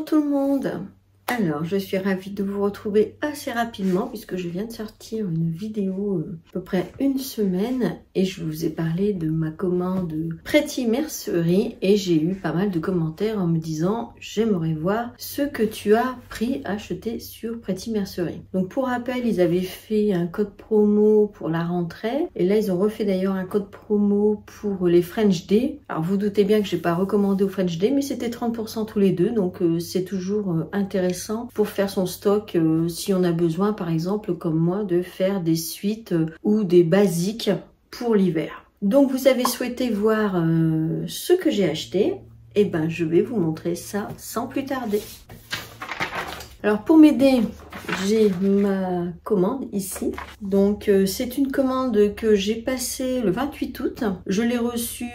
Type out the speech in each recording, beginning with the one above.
Bonjour tout le monde. Alors, je suis ravie de vous retrouver assez rapidement puisque je viens de sortir une vidéo à peu près une semaine et je vous ai parlé de ma commande Pretty Mercerie et j'ai eu pas mal de commentaires en me disant j'aimerais voir ce que tu as acheté sur Pretty Mercerie. Donc pour rappel, ils avaient fait un code promo pour la rentrée et là ils ont refait d'ailleurs un code promo pour les French Day. Alors vous doutez bien que j'ai pas recommandé au French Day mais c'était 30% tous les deux, donc c'est toujours intéressant pour faire son stock si on a besoin par exemple comme moi de faire des suites ou des basiques pour l'hiver. Donc vous avez souhaité voir ce que j'ai acheté, et ben je vais vous montrer ça sans plus tarder. Alors pour m'aider, j'ai ma commande ici. Donc c'est une commande que j'ai passée le 28 août. Je l'ai reçue,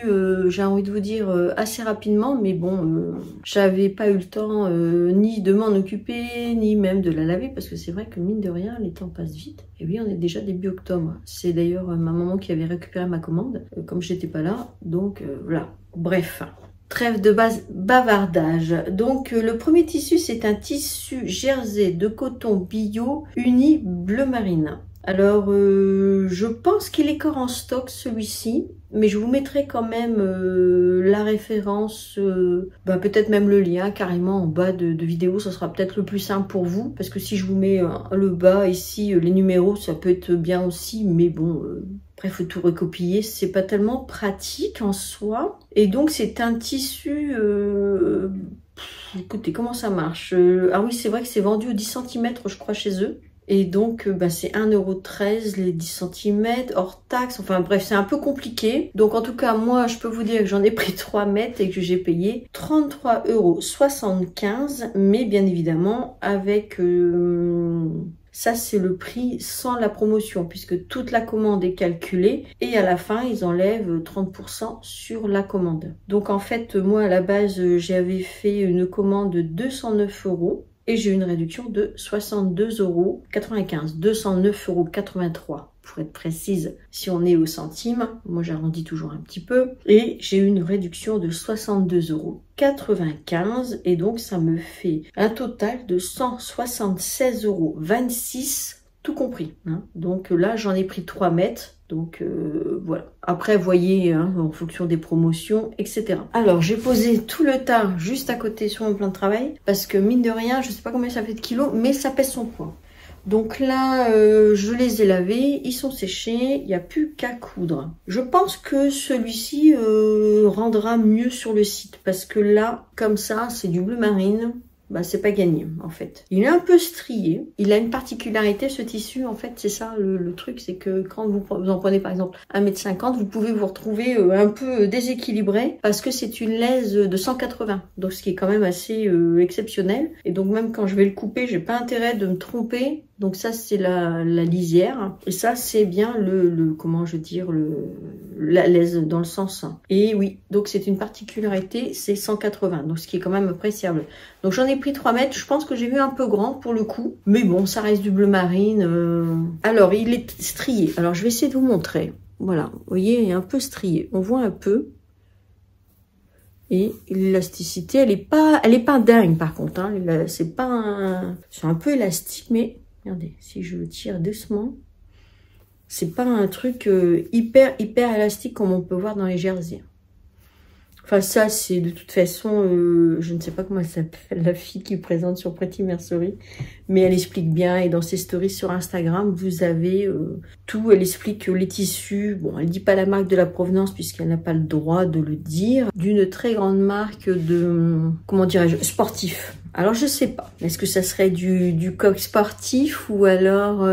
j'ai envie de vous dire, assez rapidement. Mais bon, j'avais pas eu le temps ni de m'en occuper, ni même de la laver. Parce que c'est vrai que mine de rien, les temps passent vite. Et oui, on est déjà début octobre. C'est d'ailleurs ma maman qui avait récupéré ma commande, comme j'étais pas là. Donc voilà, bref. Trêve de bavardage. Donc le premier tissu, c'est un tissu jersey de coton bio uni bleu marine. Alors je pense qu'il est encore en stock celui-ci, mais je vous mettrai quand même la référence, peut-être même le lien carrément en bas de vidéo, ça sera peut-être le plus simple pour vous, parce que si je vous mets le bas ici, les numéros, ça peut être bien aussi, mais bon... Après, il faut tout recopier, c'est pas tellement pratique en soi. Et donc, c'est un tissu... écoutez, comment ça marche? Ah oui, c'est vrai que c'est vendu au 10 cm, je crois, chez eux. Et donc, c'est 1,13 € les 10 cm, hors taxe. Enfin bref, c'est un peu compliqué. Donc, en tout cas, moi, je peux vous dire que j'en ai pris 3 mètres et que j'ai payé 33,75 €. Mais bien évidemment, avec... ça, c'est le prix sans la promotion, puisque toute la commande est calculée et à la fin, ils enlèvent 30% sur la commande. Donc, en fait, moi, à la base, j'avais fait une commande de 209 € et j'ai eu une réduction de 62,95 €, 209,83 € pour être précise, si on est au centime. Moi, j'arrondis toujours un petit peu. Et j'ai eu une réduction de 62,95 € et donc ça me fait un total de 176,26 € tout compris. Hein. Donc là, j'en ai pris 3 mètres. Donc voilà. Après, voyez, hein, en fonction des promotions, etc. Alors, j'ai posé tout le tas juste à côté sur mon plan de travail parce que mine de rien, je sais pas combien ça fait de kilos, mais ça pèse son poids. Donc là, je les ai lavés, ils sont séchés, il n'y a plus qu'à coudre. Je pense que celui-ci rendra mieux sur le site parce que là, comme ça, c'est du bleu marine. C'est pas gagné en fait. Il est un peu strié. Il a une particularité ce tissu en fait, c'est ça le truc, c'est que quand vous en prenez par exemple 1,50 m, vous pouvez vous retrouver un peu déséquilibré parce que c'est une laise de 180. Donc ce qui est quand même assez exceptionnel. Et donc même quand je vais le couper, j'ai pas intérêt de me tromper. Donc ça c'est la lisière et ça c'est bien comment je veux dire la laise dans le sens. Et oui, donc c'est une particularité, c'est 180, donc ce qui est quand même appréciable. Donc j'en ai pris 3 mètres, je pense que j'ai vu un peu grand pour le coup, mais bon ça reste du bleu marine. Alors il est strié, alors je vais essayer de vous montrer. Voilà, vous voyez, il est un peu strié, on voit un peu. Et l'élasticité, elle est pas dingue par contre, hein. C'est un peu élastique, mais regardez, si je tire doucement, c'est pas un truc hyper élastique comme on peut voir dans les jerseys. Enfin ça c'est de toute façon, je ne sais pas comment elle s'appelle, la fille qui présente sur Pretty Mercerie, mais elle explique bien et dans ses stories sur Instagram, vous avez tout, elle explique les tissus, bon elle dit pas la marque de la provenance puisqu'elle n'a pas le droit de le dire, d'une très grande marque de, comment dirais-je, sportif. Alors je sais pas, est-ce que ça serait du coq sportif ou alors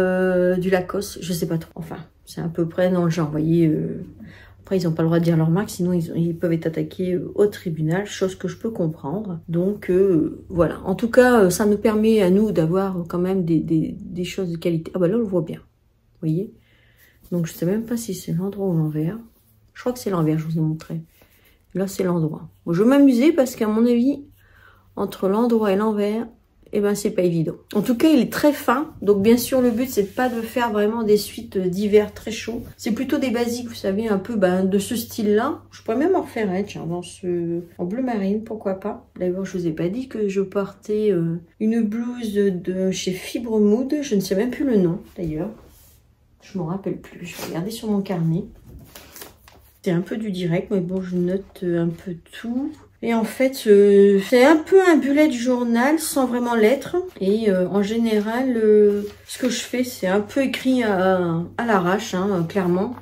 du Lacoste, je sais pas trop, enfin c'est à peu près dans le genre, vous voyez. Après, ils n'ont pas le droit de dire leur marque, sinon ils peuvent être attaqués au tribunal, chose que je peux comprendre. Donc voilà, en tout cas, ça nous permet à nous d'avoir quand même des choses de qualité. Ah bah là, on le voit bien, vous voyez. Donc je sais même pas si c'est l'endroit ou l'envers. Je crois que c'est l'envers, je vous ai montré. Là, c'est l'endroit. Bon, je vais m'amuser parce qu'à mon avis, entre l'endroit et l'envers, et ben c'est pas évident. En tout cas, il est très fin. Donc bien sûr, le but c'est pas de faire vraiment des suites d'hiver très chauds. C'est plutôt des basiques, vous savez, un peu de ce style-là. Je pourrais même en refaire un, tiens, en bleu marine, pourquoi pas. D'ailleurs, je vous ai pas dit que je portais une blouse de chez Fibre Mood. Je ne sais même plus le nom, d'ailleurs. Je m'en rappelle plus. Je vais regarder sur mon carnet. C'est un peu du direct, mais bon, je note un peu tout. Et en fait, c'est un peu un bullet journal sans vraiment lettres. Et en général, ce que je fais, c'est un peu écrit à l'arrache, hein, clairement.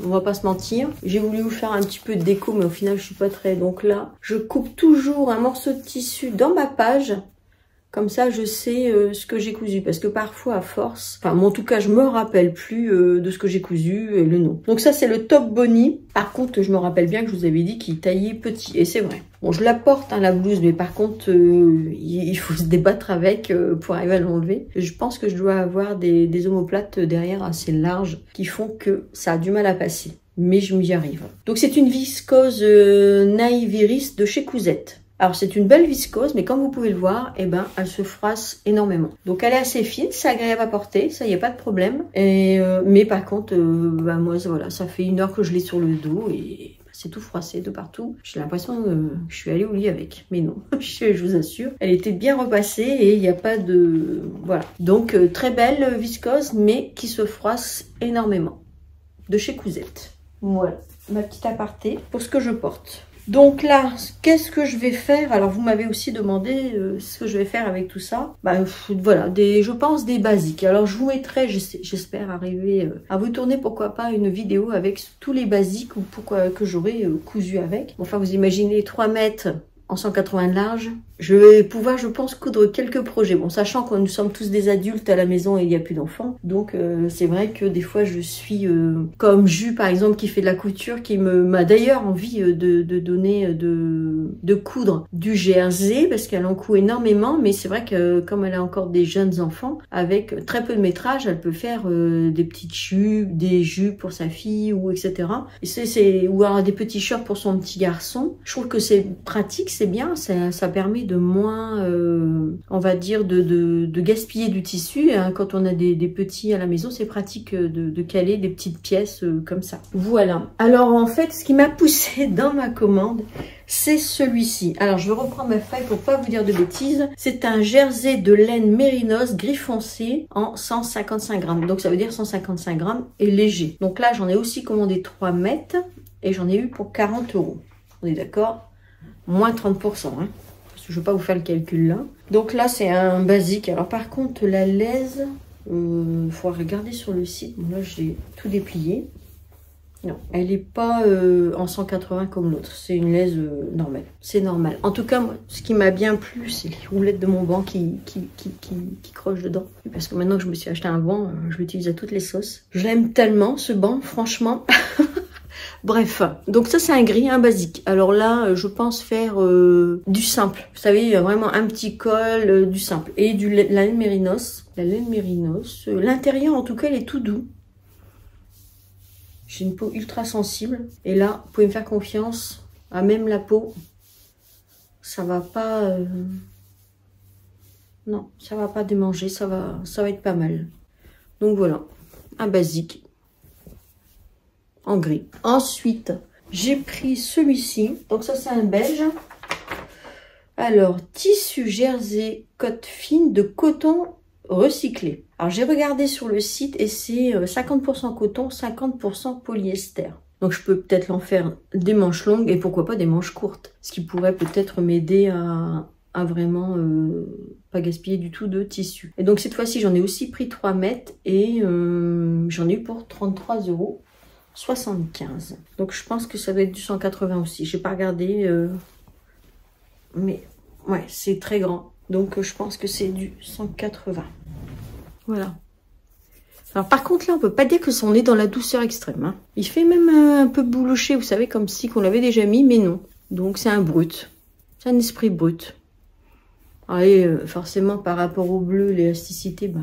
On va pas se mentir. J'ai voulu vous faire un petit peu de déco, mais au final, je suis pas très... Donc là, je coupe toujours un morceau de tissu dans ma page. Comme ça, je sais ce que j'ai cousu. Parce que parfois, à force... Enfin, en tout cas, je me rappelle plus de ce que j'ai cousu et le nom. Donc ça, c'est le top Bonnie. Par contre, je me rappelle bien que je vous avais dit qu'il taillait petit. Et c'est vrai. Bon, je la porte, hein, la blouse. Mais par contre, il faut se débattre avec pour arriver à l'enlever. Je pense que je dois avoir des omoplates derrière assez larges qui font que ça a du mal à passer. Mais je m'y arrive. Donc, c'est une viscose Naive Iris de chez Cousette. Alors c'est une belle viscose, mais comme vous pouvez le voir, eh ben, elle se froisse énormément. Donc elle est assez fine, c'est agréable à porter, ça y a pas de problème. Et mais par contre, moi voilà, ça fait 1 heure que je l'ai sur le dos et c'est tout froissé de partout. J'ai l'impression que je suis allée au lit avec, mais non, je vous assure. Elle était bien repassée et il n'y a pas de... Voilà. Donc très belle viscose, mais qui se froisse énormément. De chez Cousette. Voilà, ma petite aparté pour ce que je porte. Donc là, qu'est-ce que je vais faire? Alors, vous m'avez aussi demandé ce que je vais faire avec tout ça. Bah, voilà, je pense des basiques. Alors, je vous mettrai, j'espère arriver à vous tourner, pourquoi pas, une vidéo avec tous les basiques ou pourquoi que j'aurais cousu avec. Enfin, vous imaginez 3 mètres en 180 de large. Je vais pouvoir, je pense, coudre quelques projets. Bon, sachant que nous sommes tous des adultes à la maison et il n'y a plus d'enfants. Donc, c'est vrai que des fois, je suis comme Jus, par exemple, qui fait de la couture, qui m'a d'ailleurs envie de coudre du jersey, parce qu'elle en coud énormément. Mais c'est vrai que comme elle a encore des jeunes enfants, avec très peu de métrage, elle peut faire des petites jupes, des jupes pour sa fille, ou etc. Et ou alors des petits shorts pour son petit garçon. Je trouve que c'est pratique, c'est bien, ça permet de moins, on va dire, de gaspiller du tissu. Hein. Quand on a des petits à la maison, c'est pratique de caler des petites pièces comme ça. Voilà. Alors en fait, ce qui m'a poussé dans ma commande, c'est celui-ci. Alors je vais reprendre ma feuille pour pas vous dire de bêtises. C'est un jersey de laine mérinos gris foncé en 155 grammes. Donc ça veut dire 155 grammes et léger. Donc là, j'en ai aussi commandé 3 mètres et j'en ai eu pour 40 €. On est d'accord? Moins 30%. Hein. Je ne vais pas vous faire le calcul là. Donc là, c'est un basique. Alors par contre, la laise, il faudra regarder sur le site. Bon, là, j'ai tout déplié. Non, elle n'est pas en 180 comme l'autre. C'est une laise normale. C'est normal. En tout cas, moi, ce qui m'a bien plu, c'est les roulettes de mon banc qui crochent dedans. Parce que maintenant que je me suis acheté un banc, je l'utilise à toutes les sauces. Je l'aime tellement, ce banc, franchement. Bref, donc ça c'est un gris, un basique. Alors là, je pense faire du simple. Vous savez, vraiment un petit col, du simple. Et la laine mérinos. La laine mérinos, l'intérieur en tout cas, il est tout doux. J'ai une peau ultra sensible. Et là, vous pouvez me faire confiance. À même la peau, ça va pas... Non, ça va pas démanger, ça va être pas mal. Donc voilà, un basique. En gris. Ensuite, j'ai pris celui-ci. Donc ça, c'est un beige. Alors, tissu jersey côte fine de coton recyclé. Alors, j'ai regardé sur le site et c'est 50% coton, 50% polyester. Donc, je peux peut-être l'en faire des manches longues et pourquoi pas des manches courtes. Ce qui pourrait peut-être m'aider à vraiment pas gaspiller du tout de tissu. Et donc, cette fois-ci, j'en ai aussi pris 3 mètres et j'en ai eu pour 33,75 €. Donc je pense que ça doit être du 180 aussi. J'ai pas regardé, mais ouais, c'est très grand. Donc je pense que c'est du 180. Voilà. Alors par contre là, on peut pas dire que on est dans la douceur extrême. Hein. Il fait même un peu bouloché, vous savez, comme si qu'on l'avait déjà mis, mais non. Donc c'est un brut. C'est un esprit brut. Et forcément par rapport au bleu, l'élasticité, bah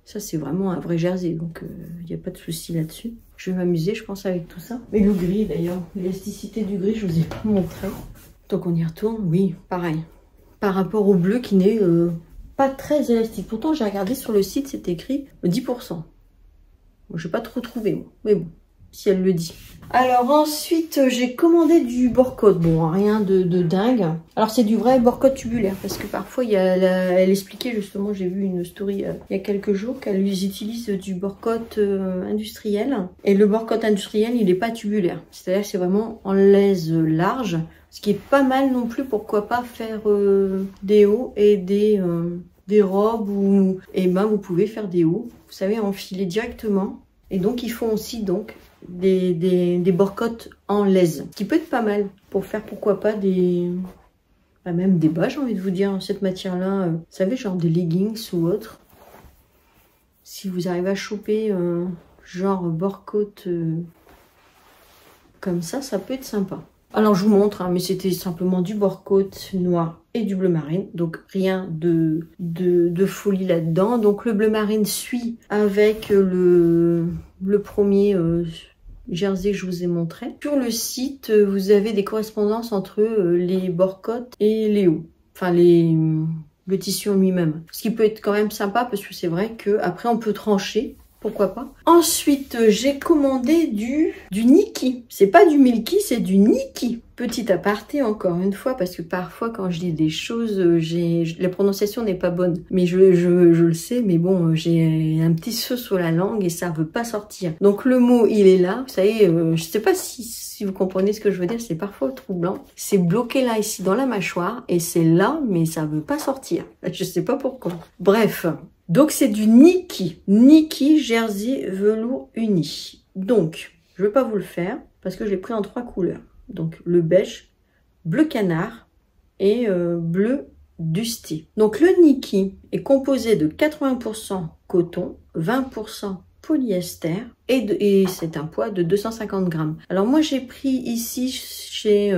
ça c'est vraiment un vrai jersey. Donc il n'y a pas de souci là-dessus. Je vais m'amuser, je pense, avec tout ça. Et le gris, d'ailleurs. L'élasticité du gris, je vous ai pas montré. Donc, on y retourne. Oui, pareil. Par rapport au bleu qui n'est pas très élastique. Pourtant, j'ai regardé sur le site, c'est écrit 10%. Moi, j'ai pas trop trouvé, moi. Mais bon, si elle le dit. Alors ensuite, j'ai commandé du Borcode. Bon, rien de dingue. Alors c'est du vrai Borcode tubulaire parce que parfois, elle expliquait justement, j'ai vu une story il y a quelques jours qu'elle utilise du Borcode industriel. Et le Borcode industriel, il n'est pas tubulaire. C'est-à-dire que c'est vraiment en laise large. Ce qui est pas mal non plus, pourquoi pas faire des hauts et des robes ou et ben vous pouvez faire des hauts. Vous savez, enfiler directement. Et donc ils font aussi donc des borcottes en laise, qui peut être pas mal pour faire pourquoi pas même des bas, j'ai envie de vous dire, cette matière-là, vous savez, genre des leggings ou autre. Si vous arrivez à choper genre borcotte comme ça peut être sympa. Alors je vous montre, hein, mais c'était simplement du borcotte noir et du bleu marine, donc rien de folie là-dedans. Donc le bleu marine suit avec le premier jersey que je vous ai montré. Sur le site, vous avez des correspondances entre les borcottes et les hauts, enfin le tissu en lui-même. Ce qui peut être quand même sympa parce que c'est vrai que après on peut trancher. Pourquoi pas. Ensuite, j'ai commandé du Niki. C'est pas du Milky, c'est du Niki. Petit aparté encore une fois, parce que parfois quand je dis des choses, la prononciation n'est pas bonne. Mais je le sais, mais bon, j'ai un petit saut sur la langue et ça veut pas sortir. Donc le mot, il est là. Vous savez, je sais pas si vous comprenez ce que je veux dire, c'est parfois troublant. C'est bloqué là, ici, dans la mâchoire, et c'est là, mais ça veut pas sortir. Je sais pas pourquoi. Bref. Donc c'est du Niki Jersey Velours Uni. Donc, je ne vais pas vous le faire parce que je l'ai pris en 3 couleurs. Donc le beige, bleu canard et bleu dusty. Donc le Niki est composé de 80% coton, 20% polyester et c'est un poids de 250 grammes. Alors moi j'ai pris ici chez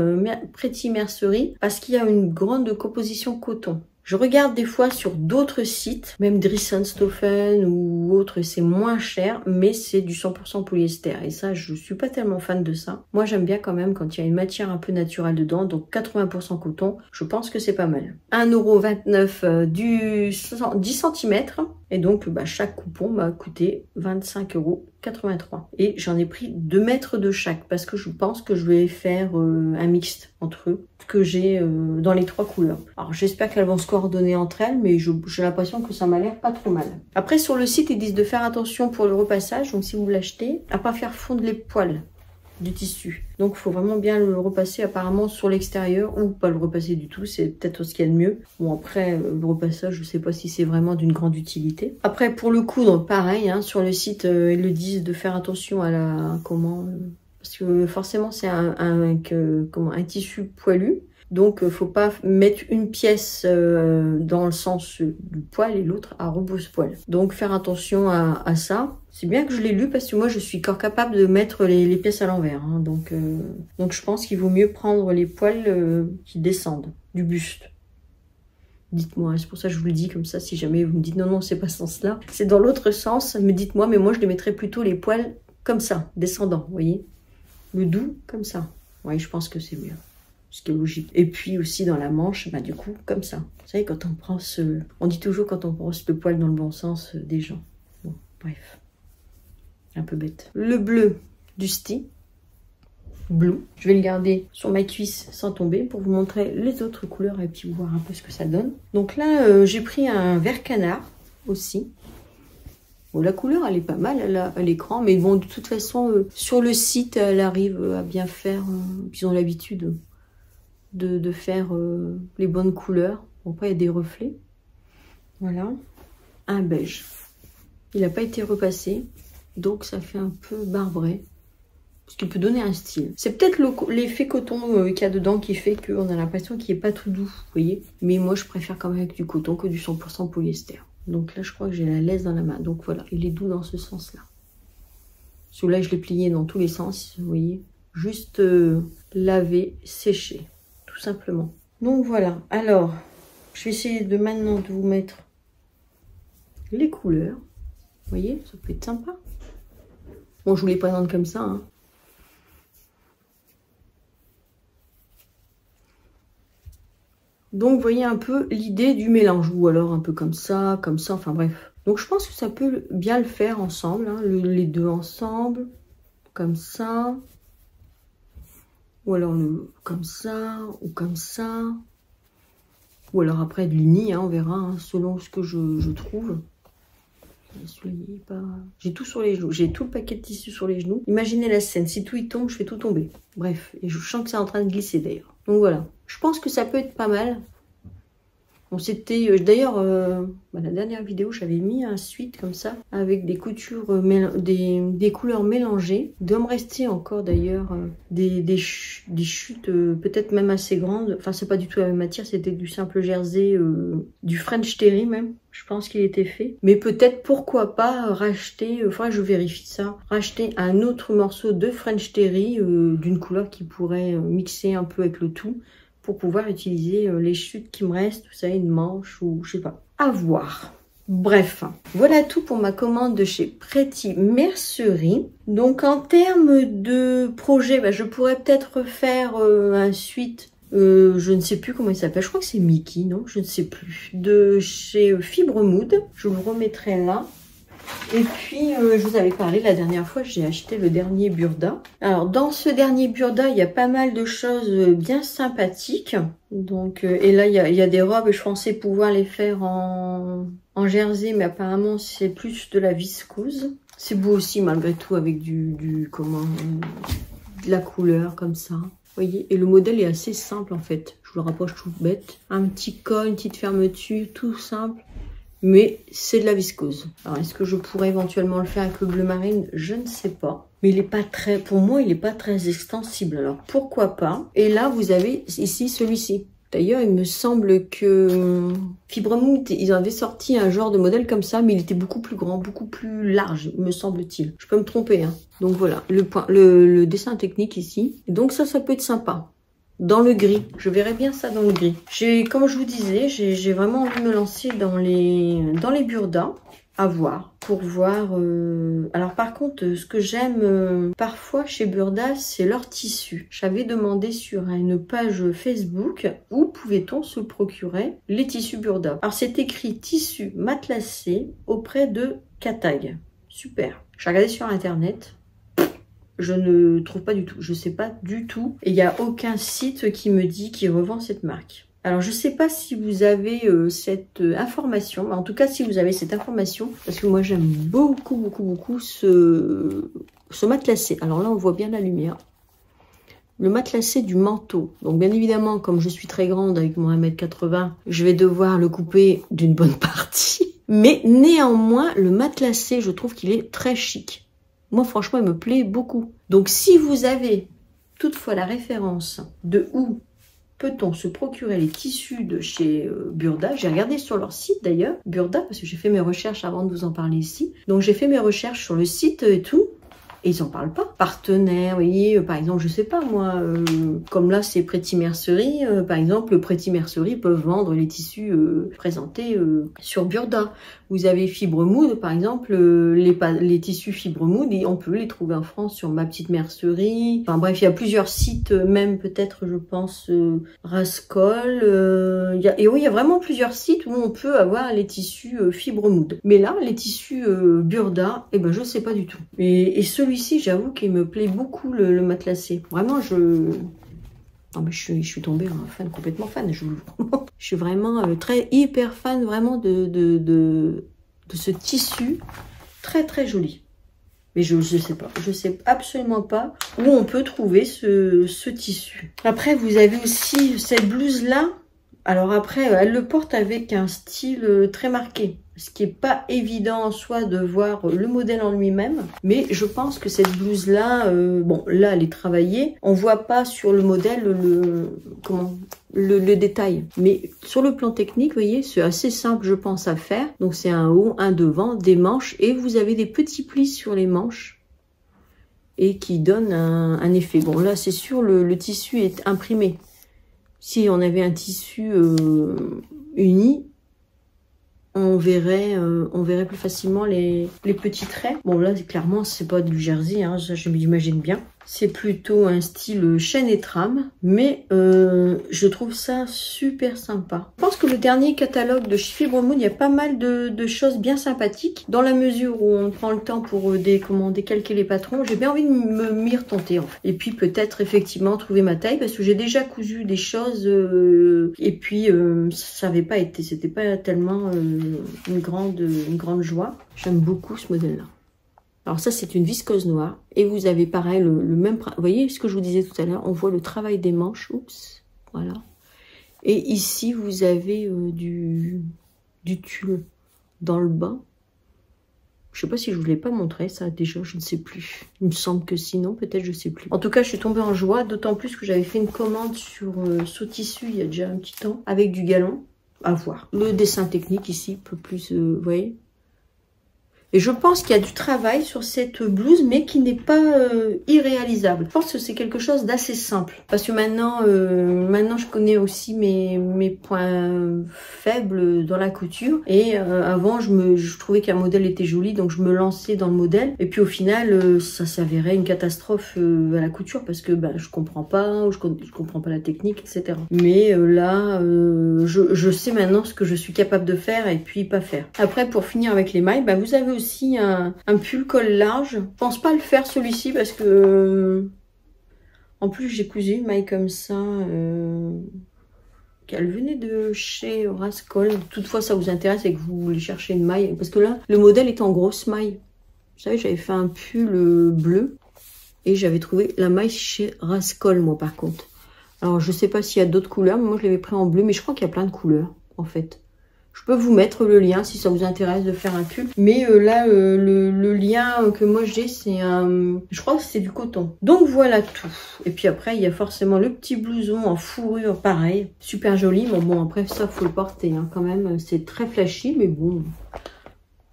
Pretty Mercery parce qu'il y a une grande composition coton. Je regarde des fois sur d'autres sites, même Dresden-Stoffen ou autres, c'est moins cher, mais c'est du 100% polyester. Et ça, je suis pas tellement fan de ça. Moi, j'aime bien quand même quand il y a une matière un peu naturelle dedans, donc 80% coton, je pense que c'est pas mal. 1,29 € du 10 cm, et donc chaque coupon m'a coûté 25,83 €. Et j'en ai pris 2 mètres de chaque, parce que je pense que je vais faire un mixte entre eux, que j'ai dans les 3 couleurs. Alors j'espère qu'elles vont se coordonner entre elles, mais j'ai l'impression que ça m'a l'air pas trop mal. Après sur le site ils disent de faire attention pour le repassage, donc si vous l'achetez, à pas faire fondre les poils du tissu. Donc il faut vraiment bien le repasser apparemment sur l'extérieur ou pas le repasser du tout, c'est peut-être ce qu'il y a de mieux. Bon après le repassage je sais pas si c'est vraiment d'une grande utilité. Après pour le coudre pareil, hein, sur le site ils le disent de faire attention à la parce que forcément c'est un tissu poilu. Donc, faut pas mettre une pièce dans le sens du poil et l'autre à rebrousse-poil. Donc, faire attention à ça. C'est bien que je l'ai lu parce que moi, je suis encore capable de mettre les pièces à l'envers. Hein. Donc, je pense qu'il vaut mieux prendre les poils qui descendent du buste. Dites-moi, c'est pour ça que je vous le dis comme ça. Si jamais vous me dites non, c'est pas ce sens-là, c'est dans l'autre sens. Mais dites-moi, mais moi, je les mettrais plutôt les poils comme ça, descendants, vous voyez. Le doux, comme ça. Oui, je pense que c'est mieux. Ce qui est logique. Et puis aussi dans la manche, du coup, comme ça. Vous savez, quand on brosse, on dit toujours quand on brosse le poil dans le bon sens des gens. Bon, bref. Un peu bête. Le bleu Dusty. Blue. Je vais le garder sur ma cuisse sans tomber pour vous montrer les autres couleurs et puis voir un peu ce que ça donne. Donc là, j'ai pris un vert canard aussi. Bon, la couleur, elle est pas mal à l'écran, mais bon, de toute façon, sur le site, elle arrive à bien faire. Ils ont l'habitude de faire les bonnes couleurs. Bon, après, il y a des reflets. Voilà. Un beige. Il n'a pas été repassé, donc ça fait un peu marbré. Ce qui peut donner un style. C'est peut-être l'effet coton qu'il y a dedans qui fait qu'on a l'impression qu'il n'est pas tout doux, vous voyez. Mais moi, je préfère quand même avec du coton que du 100% polyester. Donc là, je crois que j'ai la laisse dans la main. Donc voilà, il est doux dans ce sens-là. Celui-là, je l'ai plié dans tous les sens, vous voyez. Juste laver, sécher, tout simplement. Donc voilà, alors, je vais essayer maintenant de vous mettre les couleurs. Vous voyez, ça peut être sympa. Bon, je vous les présente comme ça, hein. Donc vous voyez un peu l'idée du mélange, ou alors un peu comme ça, enfin bref. Donc je pense que ça peut bien le faire ensemble, hein, les deux ensemble, comme ça. Ou alors comme ça, ou comme ça. Ou alors après de l'uni, hein, on verra, hein, selon ce que je trouve. J'ai tout sur les genoux, j'ai tout le paquet de tissu sur les genoux. Imaginez la scène, si tout y tombe, je fais tout tomber. Bref, et je sens que c'est en train de glisser d'ailleurs. Donc voilà, je pense que ça peut être pas mal. On s'était, d'ailleurs, la dernière vidéo, j'avais mis un suite comme ça, avec des coutures, des couleurs mélangées. Il doit me rester encore d'ailleurs des chutes peut-être même assez grandes. Enfin, c'est pas du tout la même matière, c'était du simple jersey, du French Terry même. Je pense qu'il était fait. Mais peut-être, pourquoi pas, racheter, enfin je vérifie ça, racheter un autre morceau de French Terry d'une couleur qui pourrait mixer un peu avec le tout, pour pouvoir utiliser les chutes qui me restent, vous savez, une manche ou je sais pas. À voir. Bref, voilà tout pour ma commande de chez Pretty Mercerie. Donc en termes de projet, je pourrais peut-être faire un suite, je ne sais plus comment il s'appelle, je crois que c'est Mickey, non? Je ne sais plus. De chez Fibre Mood, je vous le remettrai là. Et puis, je vous avais parlé la dernière fois, j'ai acheté le dernier Burda. Alors, dans ce dernier Burda, il y a pas mal de choses bien sympathiques. Donc, et là, il y a des robes, je pensais pouvoir les faire en jersey, mais apparemment, c'est plus de la viscose. C'est beau aussi, malgré tout, avec de la couleur, comme ça. Vous voyez, et le modèle est assez simple, en fait. Je vous le rapproche tout bête. Un petit col, une petite fermeture, tout simple. Mais c'est de la viscose. Alors, est-ce que je pourrais éventuellement le faire avec le bleu marine? Je ne sais pas. Mais il est pas très, pour moi, il n'est pas très extensible. Alors, pourquoi pas? Et là, vous avez ici celui-ci. D'ailleurs, il me semble que Fibre Mood, ils avaient sorti un genre de modèle comme ça, mais il était beaucoup plus grand, beaucoup plus large, me semble-t-il. Je peux me tromper, hein. Donc voilà, le dessin technique ici. Et donc ça peut être sympa. Dans le gris, je verrais bien ça dans le gris. Comme je vous disais, j'ai vraiment envie de me lancer dans les burdas, à voir, pour voir. Alors par contre, ce que j'aime parfois chez Burda, c'est leur tissu. J'avais demandé sur une page Facebook où pouvait-on se procurer les tissus Burda. Alors c'est écrit tissu matelassé auprès de Katag. Super. J'ai regardé sur internet. Je ne trouve pas du tout, je sais pas du tout. Et il n'y a aucun site qui me dit qu'il revend cette marque. Alors je sais pas si vous avez cette information, en tout cas si vous avez cette information, parce que moi j'aime beaucoup ce matelassé. Alors là on voit bien la lumière. Le matelassé du manteau. Donc bien évidemment, comme je suis très grande avec mon 1m80, je vais devoir le couper d'une bonne partie. Mais néanmoins, le matelassé, je trouve qu'il est très chic. Moi, franchement, il me plaît beaucoup. Donc, si vous avez toutefois la référence de où peut-on se procurer les tissus de chez Burda, j'ai regardé sur leur site d'ailleurs, Burda, parce que j'ai fait mes recherches avant de vous en parler ici. Donc, j'ai fait mes recherches sur le site et tout. Et ils en parlent pas. Partenaires, vous voyez, par exemple, je sais pas moi, comme là c'est Pretty Mercerie, par exemple, Pretty Mercerie peuvent vendre les tissus présentés sur Burda. Vous avez Fibre Mood, par exemple, les tissus Fibre Mood, et on peut les trouver en France sur Ma Petite Mercerie. Enfin bref, il y a plusieurs sites, même peut-être, je pense, Rascol. Et oui, il y a vraiment plusieurs sites où on peut avoir les tissus Fibre Mood. Mais là, les tissus Burda, eh ben je sais pas du tout. Et celui-ci, j'avoue qu'il me plaît beaucoup le matelassé. Vraiment, non mais je suis tombée en fan, complètement fan. Je suis vraiment hyper fan vraiment de ce tissu très joli. Mais je sais pas, je sais absolument pas où on peut trouver ce tissu. Après, vous avez aussi cette blouse là. Alors après, elle le porte avec un style très marqué. Ce qui n'est pas évident en soi de voir le modèle en lui-même. Mais je pense que cette blouse-là, bon, là, elle est travaillée. On voit pas sur le modèle le détail. Mais sur le plan technique, vous voyez, c'est assez simple, je pense, à faire. Donc, c'est un haut, un devant, des manches. Et vous avez des petits plis sur les manches. Et qui donnent un effet. Bon, là, c'est sûr, le tissu est imprimé. Si on avait un tissu uni, on verrait plus facilement les petits traits. Bon là, clairement, c'est pas du jersey, hein, ça je m'imagine bien. C'est plutôt un style chaîne et trame, mais je trouve ça super sympa. Je pense que le dernier catalogue de chez Fibre Moon, il y a pas mal de choses bien sympathiques, dans la mesure où on prend le temps pour décalquer les patrons. J'ai bien envie de m'y retenter, en fait. Et puis peut-être effectivement trouver ma taille, parce que j'ai déjà cousu des choses, et puis ça n'avait pas été, c'était pas tellement une grande joie. J'aime beaucoup ce modèle-là. Alors ça, c'est une viscose noire. Et vous avez pareil, le même... Vous voyez ce que je vous disais tout à l'heure? On voit le travail des manches. Oups, voilà. Et ici, vous avez du tulle dans le bas. Je sais pas si je vous l'ai pas montré, ça, déjà, je ne sais plus. Il me semble que sinon, peut-être, je sais plus. En tout cas, je suis tombée en joie, d'autant plus que j'avais fait une commande sur Saut-Tissu il y a déjà un petit temps, avec du galon. À voir. Le dessin technique ici, un peu plus... vous voyez? Et je pense qu'il y a du travail sur cette blouse, mais qui n'est pas irréalisable. Je pense que c'est quelque chose d'assez simple. Parce que maintenant, je connais aussi mes points faibles dans la couture. Et avant, je trouvais qu'un modèle était joli, donc je me lançais dans le modèle. Et puis au final, ça s'avérait une catastrophe à la couture, parce que je comprends pas, ou je comprends pas la technique, etc. Mais là, je sais maintenant ce que je suis capable de faire et puis pas faire. Après, pour finir avec les mailles, vous avez aussi un pull col large. Je pense pas le faire celui-ci parce que en plus j'ai cousu une maille comme ça qu'elle venait de chez Rascol. Toutefois ça vous intéresse et que vous voulez chercher une maille, parce que là le modèle est en grosse maille. Vous savez, j'avais fait un pull bleu et j'avais trouvé la maille chez Rascol, moi par contre. Alors je sais pas s'il y a d'autres couleurs, mais moi je l'avais pris en bleu, mais je crois qu'il y a plein de couleurs en fait. Je peux vous mettre le lien si ça vous intéresse de faire un pull. Mais là, le lien que moi j'ai, c'est un... Je crois que c'est du coton. Donc voilà tout. Et puis après, il y a forcément le petit blouson en fourrure, pareil. Super joli. Mais bon, après ça, faut le porter hein, quand même. C'est très flashy, mais bon.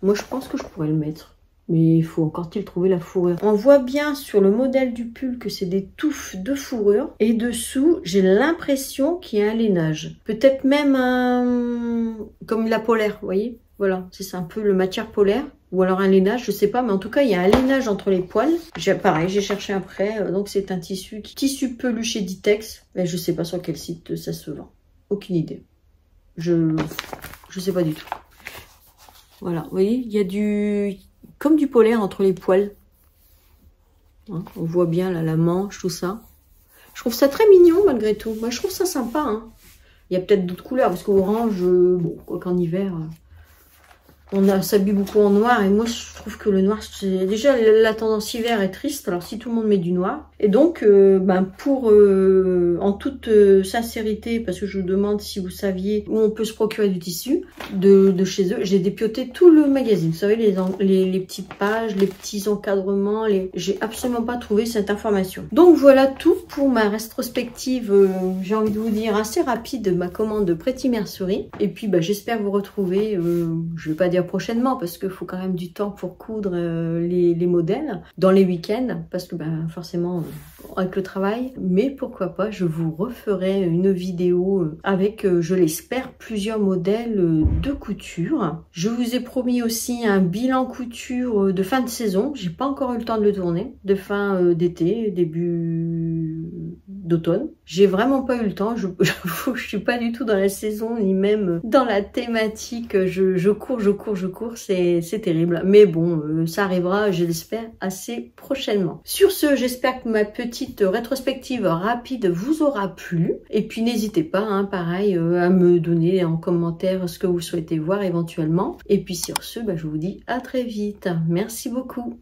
Moi, je pense que je pourrais le mettre. Mais il faut encore-t-il trouver la fourrure. On voit bien sur le modèle du pull que c'est des touffes de fourrure. Et dessous, j'ai l'impression qu'il y a un lainage. Peut-être même comme la polaire, vous voyez? Voilà, c'est un peu le matière polaire. Ou alors un lainage, je sais pas. Mais en tout cas, il y a un lainage entre les poils. Pareil, j'ai cherché après. Donc c'est un tissu peluché Ditex. Mais je sais pas sur quel site ça se vend. Aucune idée. Je sais pas du tout. Voilà, vous voyez, il y a comme du polaire entre les poils. Hein, on voit bien là la manche, tout ça. Je trouve ça très mignon malgré tout. Moi, je trouve ça sympa. Hein. Il y a peut-être d'autres couleurs, parce qu'orange, bon, quoi qu'en hiver, on s'habille beaucoup en noir. Et moi, je trouve que le noir, déjà la tendance hiver est triste. Alors si tout le monde met du noir. Et donc, en toute sincérité, parce que je vous demande si vous saviez où on peut se procurer du tissu de chez eux, j'ai dépioté tout le magazine. Vous savez, les petites pages, les petits encadrements, j'ai absolument pas trouvé cette information. Donc voilà tout pour ma rétrospective, j'ai envie de vous dire, assez rapide de ma commande de Pretty Mercerie. Et puis, j'espère vous retrouver, je vais pas dire prochainement, parce qu'il faut quand même du temps pour coudre les modèles dans les week-ends, parce que forcément avec le travail, mais pourquoi pas, je vous referai une vidéo avec, je l'espère, plusieurs modèles de couture. Je vous ai promis aussi un bilan couture de fin de saison. J'ai pas encore eu le temps de le tourner, de fin d'été, début d'automne. J'ai vraiment pas eu le temps. Je suis pas du tout dans la saison, ni même dans la thématique. Je cours, c'est terrible. Mais bon, ça arrivera, je l'espère, assez prochainement. Sur ce, j'espère que ma petite rétrospective rapide vous aura plu. Et puis n'hésitez pas, hein, pareil, à me donner en commentaire ce que vous souhaitez voir éventuellement. Et puis sur ce, je vous dis à très vite. Merci beaucoup.